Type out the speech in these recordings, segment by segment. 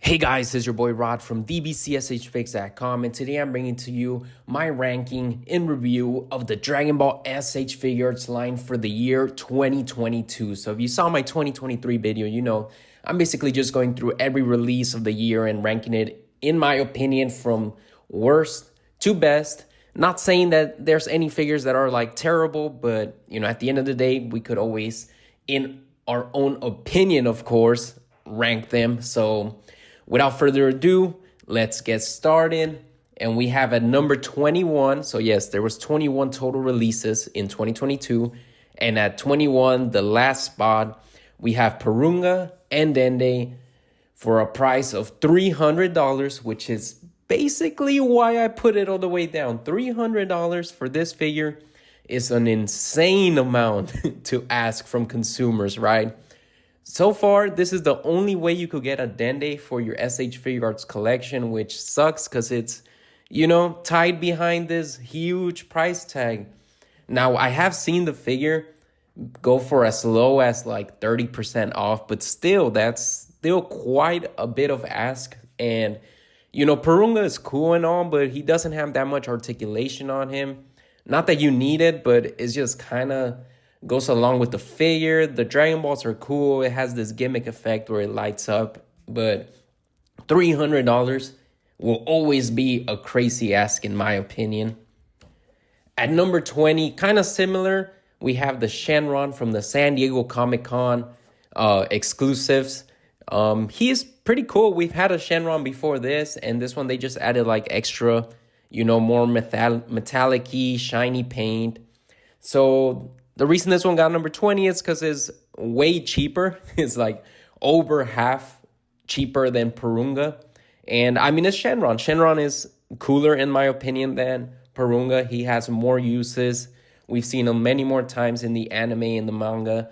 Hey guys, this is your boy Rod from DBZSHFIGS.com, and today I'm bringing to you my ranking and review of the Dragon Ball S.H.Figuarts line for the year 2022. So if you saw my 2023 video, you know I'm basically just going through every release of the year and ranking it, in my opinion, from worst to best. Not saying that there's any figures that are like terrible, but you know, at the end of the day, we could always, in our own opinion, of course, rank them. So without further ado, let's get started. And we have at number 21. So yes, there was 21 total releases in 2022. And at 21, the last spot, we have Porunga and Dende for a price of $300, which is basically why I put it all the way down. $300 for this figure is an insane amount to ask from consumers, right? So far, this is the only way you could get a Dende for your S.H.Figuarts collection, which sucks because it's, you know, tied behind this huge price tag. Now, I have seen the figure go for as low as like 30% off, but still, that's still quite a bit of ask. And, you know, Porunga is cool and all, but he doesn't have that much articulation on him. Not that you need it, but it's just kind of goes along with the figure. The Dragon Balls are cool. It has this gimmick effect where it lights up, but $300 will always be a crazy ask in my opinion. At number 20, kind of similar, we have the Shenron from the San Diego Comic-Con exclusives. He is pretty cool. We've had a Shenron before this, and this one they just added like extra, you know, more metallic-y, shiny paint. So the reason this one got number 20 is because it's way cheaper. It's like over half cheaper than Porunga. And I mean, it's Shenron. Shenron is cooler in my opinion than Porunga. He has more uses. We've seen him many more times in the anime and the manga.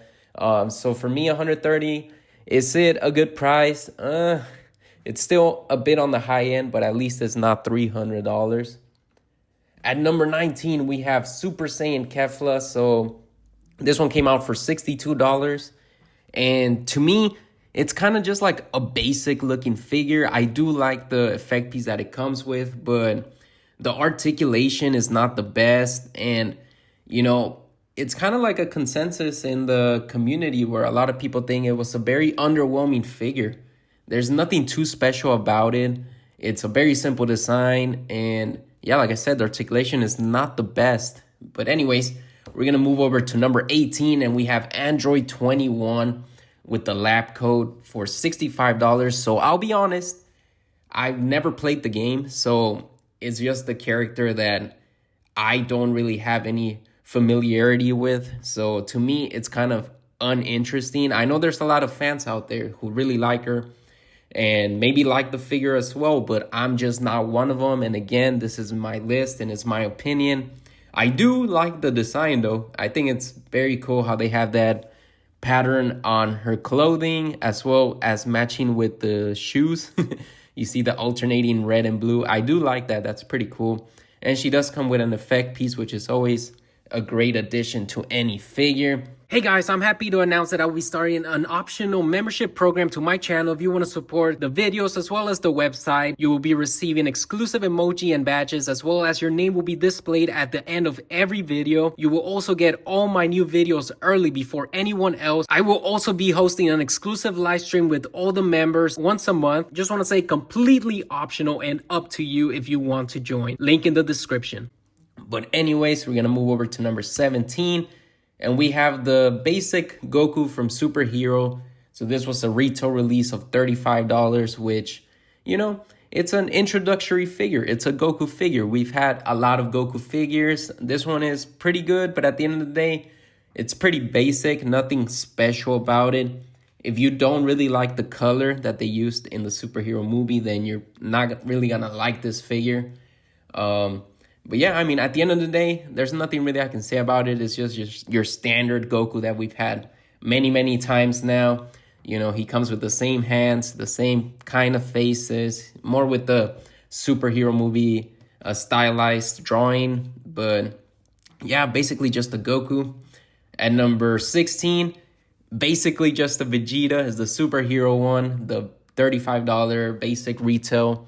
So for me, 130, is it a good price? It's still a bit on the high end, but at least it's not $300. At number 19, we have Super Saiyan Kefla. So this one came out for $62. And to me, it's kind of just like a basic looking figure. I do like the effect piece that it comes with, but the articulation is not the best. And, you know, it's kind of like a consensus in the community where a lot of people think it was a very underwhelming figure. There's nothing too special about it. It's a very simple design. And yeah, like I said, the articulation is not the best. But anyways, we're going to move over to number 18, and we have Android 21 with the lab coat for $65. So I'll be honest, I've never played the game, so it's just the character that I don't really have any familiarity with. So to me, it's kind of uninteresting. I know there's a lot of fans out there who really like her and maybe like the figure as well, but I'm just not one of them. And again, this is my list and it's my opinion. I do like the design though. I think it's very cool how they have that pattern on her clothing as well as matching with the shoes. You see the alternating red and blue. I do like that. That's pretty cool. And she does come with an effect piece, which is always a great addition to any figure. Hey guys, I'm happy to announce that I'll be starting an optional membership program to my channel. If you want to support the videos as well as the website, you will be receiving exclusive emoji and badges, as well as your name will be displayed at the end of every video. You will also get all my new videos early before anyone else. I will also be hosting an exclusive live stream with all the members once a month. Just want to say completely optional and up to you if you want to join. Link in the description. But anyways, we're going to move over to number 17. And we have the basic Goku from Super Hero. So this was a retail release of $35, which, you know, it's an introductory figure. It's a Goku figure. We've had a lot of Goku figures. This one is pretty good, but at the end of the day, it's pretty basic. Nothing special about it. If you don't really like the color that they used in the superhero movie, then you're not really going to like this figure. But yeah, I mean, at the end of the day, there's nothing really I can say about it. It's just your standard Goku that we've had many, many times now. You know, he comes with the same hands, the same kind of faces, more with the superhero movie stylized drawing. But yeah, basically just the Goku. At number 16, basically just the Vegeta is the superhero one. The $35 basic retail.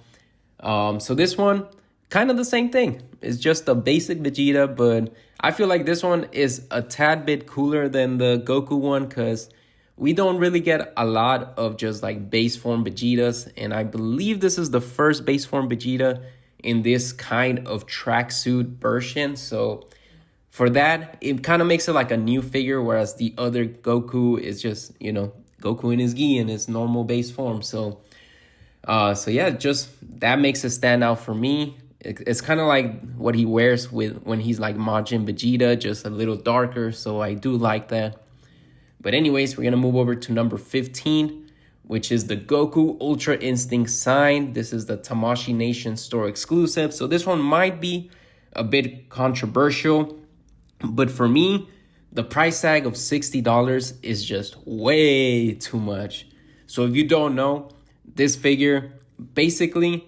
So this one, kind of the same thing. It's just a basic Vegeta, but I feel like this one is a tad bit cooler than the Goku one because we don't really get a lot of just like base form Vegetas. And I believe this is the first base form Vegeta in this kind of tracksuit version. So for that, it kind of makes it like a new figure, whereas the other Goku is just, you know, Goku in his gi in his normal base form. So yeah, just that makes it stand out for me. It's kind of like what he wears when he's like Majin Vegeta, just a little darker. So I do like that. But anyways, we're going to move over to number 15, which is the Goku Ultra Instinct sign. This is the Tamashii Nation store exclusive. So this one might be a bit controversial, but for me, the price tag of $60 is just way too much. So if you don't know, this figure basically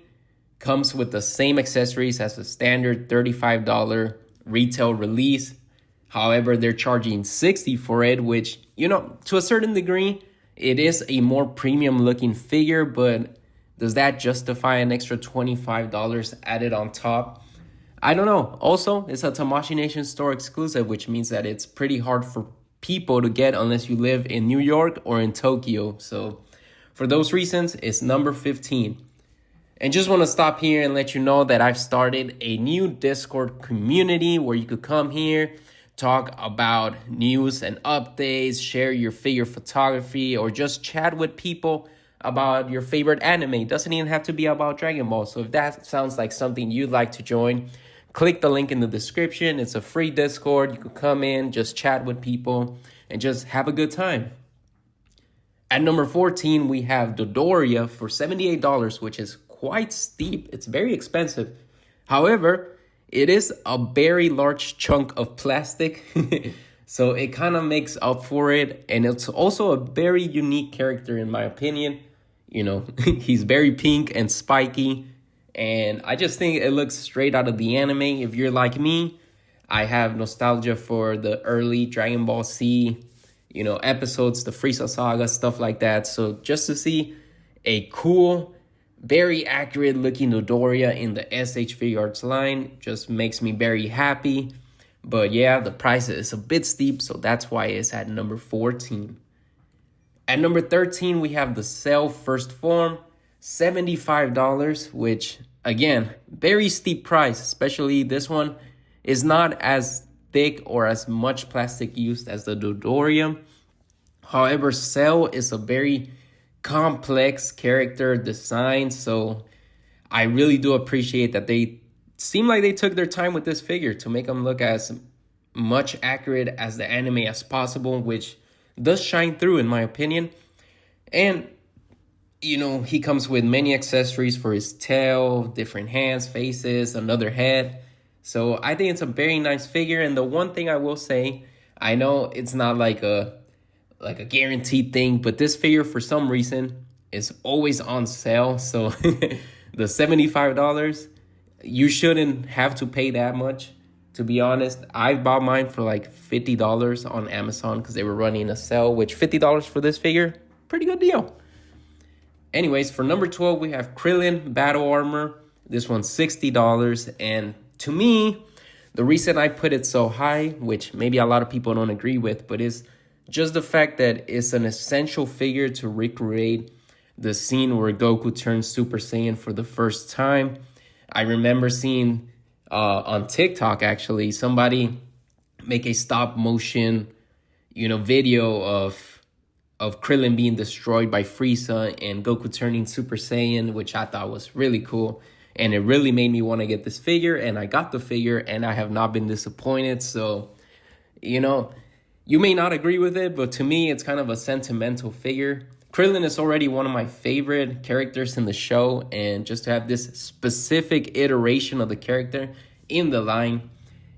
comes with the same accessories as the standard $35 retail release. However, they're charging $60 for it, which, you know, to a certain degree, it is a more premium looking figure, but does that justify an extra $25 added on top? I don't know. Also, it's a Tamashii Nation store exclusive, which means that it's pretty hard for people to get unless you live in New York or in Tokyo. So for those reasons, it's number 15. And just want to stop here and let you know that I've started a new Discord community where you could come here, talk about news and updates, share your figure photography, or just chat with people about your favorite anime. It doesn't even have to be about Dragon Ball. So if that sounds like something you'd like to join, click the link in the description. It's a free Discord. You could come in, just chat with people, and just have a good time. At number 14, we have Dodoria for $78, which is quite steep. It's very expensive. However, it is a very large chunk of plastic, so it kind of makes up for it. And it's also a very unique character, in my opinion. You know, he's very pink and spiky, and I just think it looks straight out of the anime. If you're like me, I have nostalgia for the early Dragon Ball Z, you know, episodes, the Frieza saga, stuff like that. So just to see a cool, very accurate looking Dodoria in the S.H.Figuarts line just makes me very happy. But yeah, the price is a bit steep, so that's why it's at number 14. At number 13, we have the Cell First Form, $75, which again, very steep price, especially this one is not as thick or as much plastic used as the Dodoria. However, Cell is a very complex character design, so I really do appreciate that they seem like they took their time with this figure to make him look as much accurate as the anime as possible, which does shine through in my opinion. And you know, he comes with many accessories for his tail, different hands, faces, another head. So I think it's a very nice figure. And the one thing I will say, I know it's not like a guaranteed thing, but this figure for some reason is always on sale. So the $75, you shouldn't have to pay that much. To be honest, I bought mine for like $50 on Amazon because they were running a sale, which $50 for this figure, pretty good deal. Anyways, for number 12, we have Krillin Battle Armor. This one's $60. And to me, the reason I put it so high, which maybe a lot of people don't agree with, but is just the fact that it's an essential figure to recreate the scene where Goku turns Super Saiyan for the first time. I remember seeing on TikTok, actually, somebody make a stop motion, video of Krillin being destroyed by Frieza and Goku turning Super Saiyan, which I thought was really cool. And it really made me want to get this figure, and I got the figure, and I have not been disappointed. So, you may not agree with it, but to me, it's kind of a sentimental figure. Krillin is already one of my favorite characters in the show, and just to have this specific iteration of the character in the line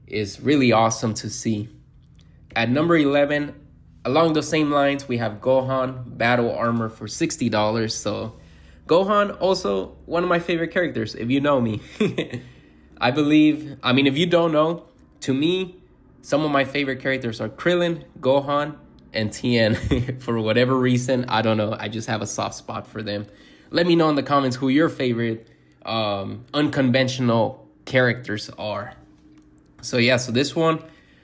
is really awesome to see. At number 11, along the same lines, we have Gohan Battle Armor for $60. So Gohan, also one of my favorite characters, if you know me. If you don't know, to me, some of my favorite characters are Krillin, Gohan, and Tien. For whatever reason, I don't know. I just have a soft spot for them. Let me know in the comments who your favorite unconventional characters are. So yeah, so this one,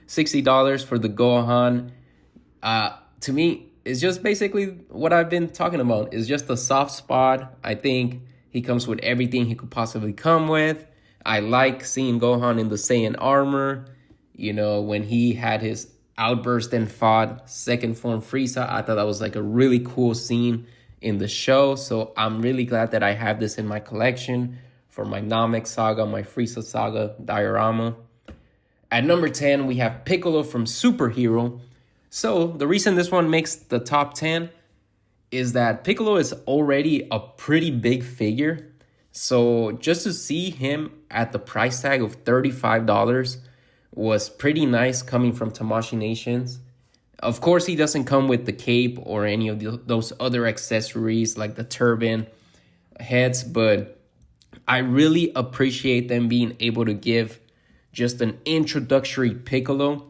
$60 for the Gohan. To me, it's just basically what I've been talking about. It's just a soft spot. I think he comes with everything he could possibly come with. I like seeing Gohan in the Saiyan armor. You know, when he had his outburst and fought second form Frieza, I thought that was like a really cool scene in the show. So I'm really glad that I have this in my collection for my Namek saga, my Frieza saga diorama. At number 10, we have Piccolo from Superhero. So the reason this one makes the top 10 is that Piccolo is already a pretty big figure. So just to see him at the price tag of $35 was pretty nice coming from Tamashii Nations. Of course, he doesn't come with the cape or any of those other accessories like the turban heads, but I really appreciate them being able to give just an introductory Piccolo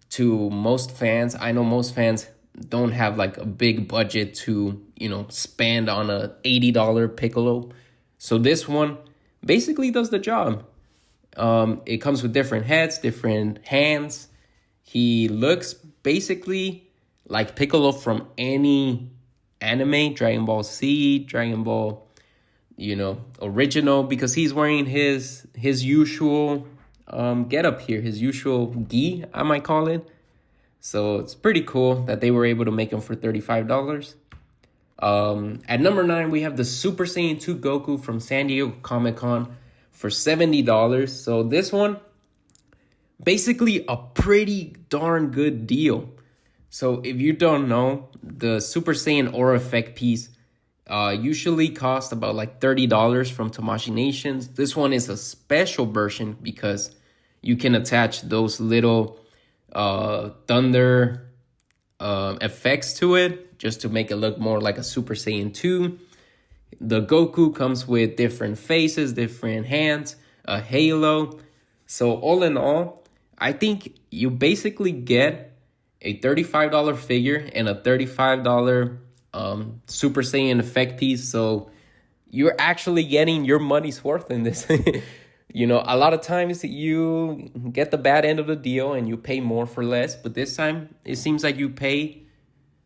to most fans. I know most fans don't have like a big budget to, spend on a $80 Piccolo. So this one basically does the job. It comes with different heads, different hands. He looks basically like Piccolo from any anime, Dragon Ball Z, Dragon Ball, original, because he's wearing his usual get up here, his usual gi, I might call it. So it's pretty cool that they were able to make him for $35. At number 9, we have the Super Saiyan 2 Goku from San Diego Comic-Con for $70. So this one, basically a pretty darn good deal. So if you don't know, the Super Saiyan Aura Effect piece usually cost about like $30 from Tamashii Nations. This one is a special version because you can attach those little thunder effects to it just to make it look more like a Super Saiyan 2. The Goku comes with different faces, different hands, a halo. So all in all, I think you basically get a $35 figure and a $35 Super Saiyan effect piece. So you're actually getting your money's worth in this. A lot of times you get the bad end of the deal and you pay more for less. But this time it seems like you pay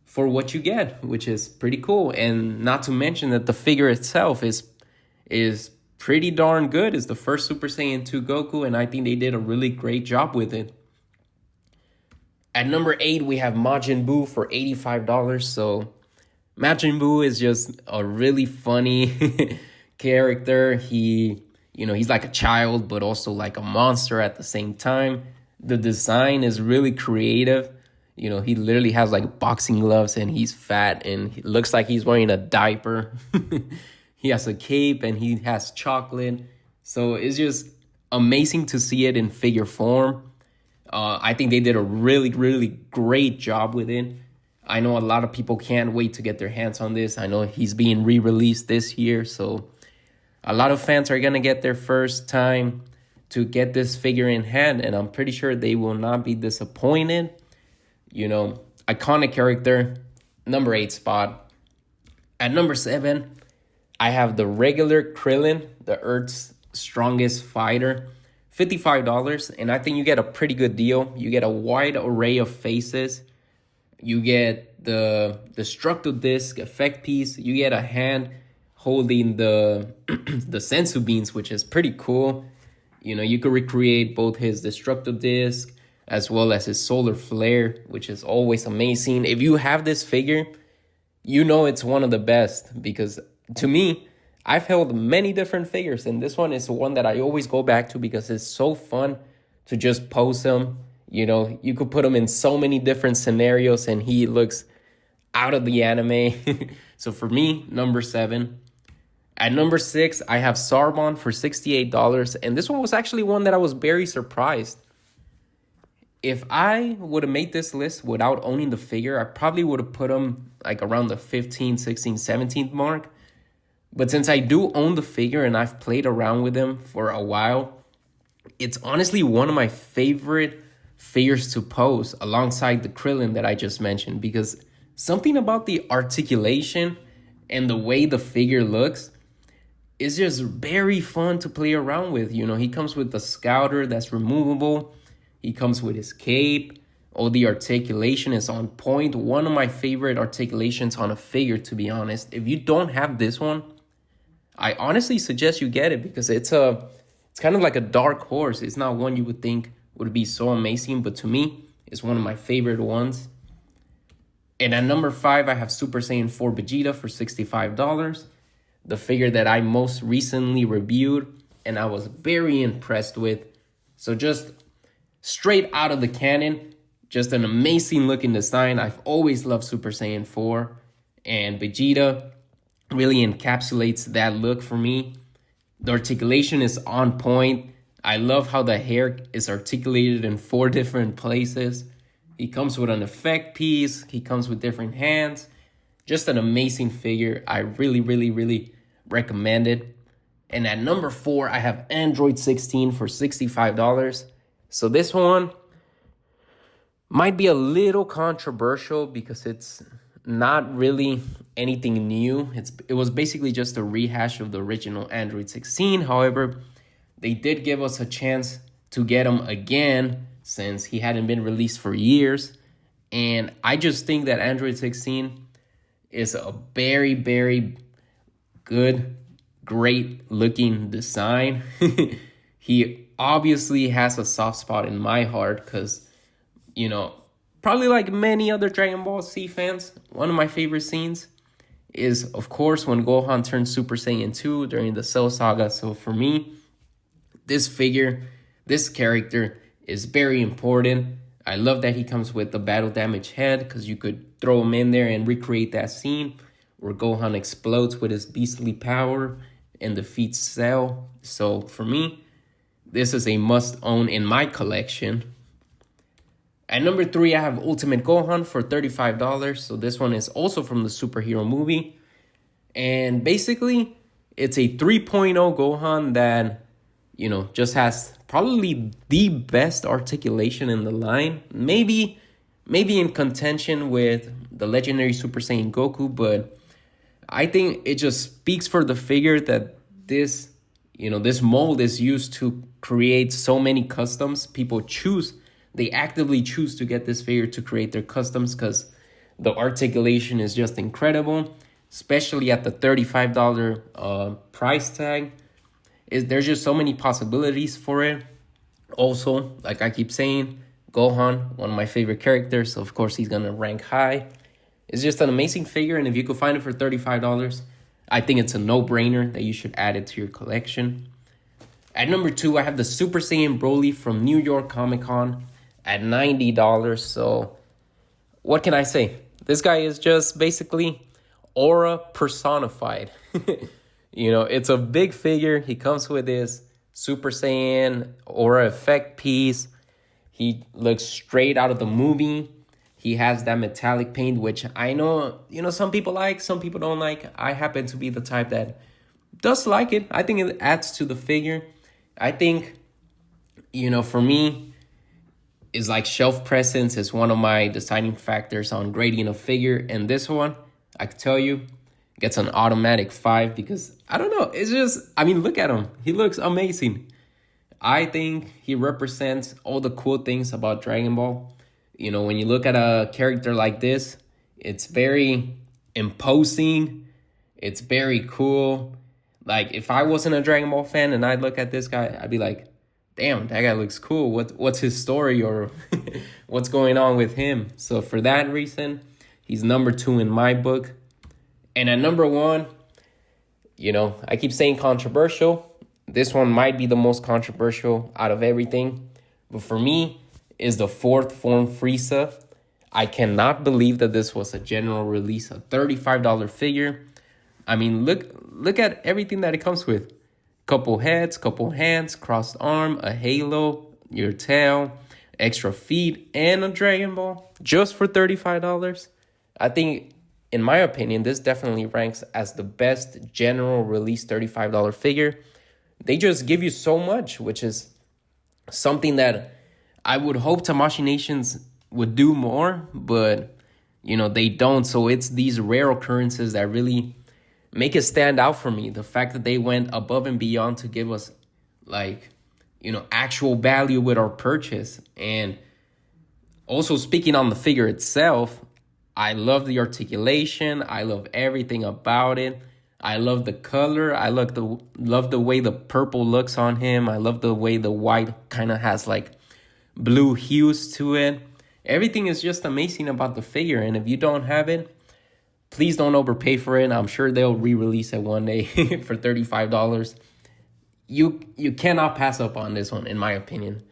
for what you get, which is pretty cool. And not to mention that the figure itself is pretty darn good. It's the first Super Saiyan 2 Goku, and I think they did a really great job with it. At number 8, we have Majin Buu for $85. So Majin Buu is just a really funny character. He's like a child, but also like a monster at the same time. The design is really creative. He literally has like boxing gloves and he's fat and he looks like he's wearing a diaper. He has a cape and he has chocolate. So it's just amazing to see it in figure form. I think they did a really, really great job with it. I know a lot of people can't wait to get their hands on this. I know he's being re-released this year. So a lot of fans are going to get their first time to get this figure in hand. And I'm pretty sure they will not be disappointed. Iconic character, number 8 spot. At number 7, I have the regular Krillin, the Earth's strongest fighter, $55. And I think you get a pretty good deal. You get a wide array of faces. You get the destructo disc effect piece. You get a hand holding the sensu beans, which is pretty cool. You could recreate both his destructo disc as well as his solar flare, which is always amazing. If you have this figure, it's one of the best, because to me, I've held many different figures, and this one is one that I always go back to because it's so fun to just pose him. You could put him in so many different scenarios and he looks out of the anime. So for me, number 7. At number 6, I have Sarbon for $68. And this one was actually one that I was very surprised. If I would have made this list without owning the figure, I probably would have put him like around the 15th, 16th, 17th mark. But since I do own the figure and I've played around with him for a while, it's honestly one of my favorite figures to pose alongside the Krillin that I just mentioned, because something about the articulation and the way the figure looks is just very fun to play around with. You know, he comes with the scouter that's removable. He comes with his cape. Oh, the articulation is on point. One of my favorite articulations on a figure, to be honest. If you don't have this one, I honestly suggest you get it, because it's kind of like a dark horse. It's not one you would think would be so amazing, but to me, it's one of my favorite ones. And at number 5, I have Super Saiyan 4 Vegeta for $65. The figure that I most recently reviewed and I was very impressed with. So just straight out of the cannon, just an amazing looking design. I've always loved Super Saiyan 4, and Vegeta really encapsulates that look for me. The articulation is on point. I love how the hair is articulated in 4 different places. He comes with an effect piece. He comes with different hands. Just an amazing figure. I really, really, really recommend it. And at number 4, I have Android 16 for $65. So this one might be a little controversial because it's not really anything new. It was basically just a rehash of the original Android 16. However, they did give us a chance to get him again since he hadn't been released for years. And I just think that Android 16 is a very, very good, great looking design. He obviously has a soft spot in my heart because, you know, probably like many other Dragon Ball Z fans, one of my favorite scenes is, of course, when Gohan turns Super Saiyan 2 during the Cell Saga. So for me, this character is very important. I love that he comes with the battle damage head because you could throw him in there and recreate that scene where Gohan explodes with his beastly power and defeats Cell. So for me, this is a must-own in my collection. At number 3, I have Ultimate Gohan for $35. So this one is also from the superhero movie. And basically, it's a 3.0 Gohan that, you know, just has probably the best articulation in the line. Maybe in contention with the legendary Super Saiyan Goku, but I think it just speaks for the figure that this mold is used to create so many customs. They actively choose to get this figure to create their customs because the articulation is just incredible, especially at the $35 price tag. There's just so many possibilities for it. Also, like I keep saying, Gohan, one of my favorite characters, so of course he's gonna rank high. It's just an amazing figure, and if you could find it for $35, I think it's a no-brainer that you should add it to your collection. At number 2, I have the Super Saiyan Broly from New York Comic Con at $90. So what can I say? This guy is just basically aura personified. You know, it's a big figure. He comes with this Super Saiyan aura effect piece. He looks straight out of the movie. He has that metallic paint, which I know, you know, some people like, some people don't like. I happen to be the type that does like it. I think it adds to the figure. I think, you know, for me, is like shelf presence is one of my deciding factors on grading a figure. And this one, I can tell you, gets an automatic 5 because, I don't know, it's just, I mean, look at him. He looks amazing. I think he represents all the cool things about Dragon Ball. You know, when you look at a character like this, it's very imposing. It's very cool. Like, if I wasn't a Dragon Ball fan and I'd look at this guy, I'd be like, damn, that guy looks cool. What's his story or what's going on with him? So for that reason, he's number 2 in my book. And at number 1, you know, I keep saying controversial. This one might be the most controversial out of everything. But for me, is the 4th form Frieza. I cannot believe that this was a general release, a $35 figure. I mean, look at everything that it comes with. Couple heads, couple hands, crossed arm, a halo, your tail, extra feet, and a Dragon Ball. Just for $35. I think, in my opinion, this definitely ranks as the best general release $35 figure. They just give you so much, which is something that I would hope Tamashii Nations would do more, but they don't. So it's these rare occurrences that really make it stand out for me. The fact that they went above and beyond to give us actual value with our purchase. And also speaking on the figure itself, I love the articulation. I love everything about it. I love the color. I love the way the purple looks on him. I love the way the white kind of has like blue hues to it. Everything is just amazing about the figure. And if you don't have it, please don't overpay for it. I'm sure they'll re-release it one day for $35. You cannot pass up on this one, in my opinion.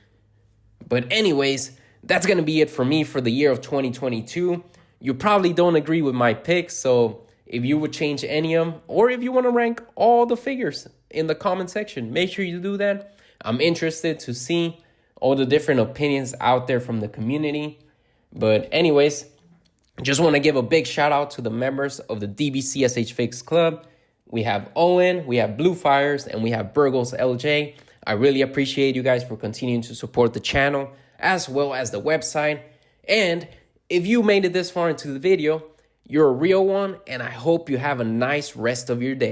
But anyways, that's going to be it for me for the year of 2022. You probably don't agree with my picks, so if you would change any of them, or if you want to rank all the figures in the comment section, make sure you do that. I'm interested to see all the different opinions out there from the community. But anyways, just want to give a big shout out to the members of the DBZSHFIGS Club. We have Owen, we have Blue Fires, and we have Burgos LJ. I really appreciate you guys for continuing to support the channel as well as the website. And if you made it this far into the video, you're a real one, and I hope you have a nice rest of your day.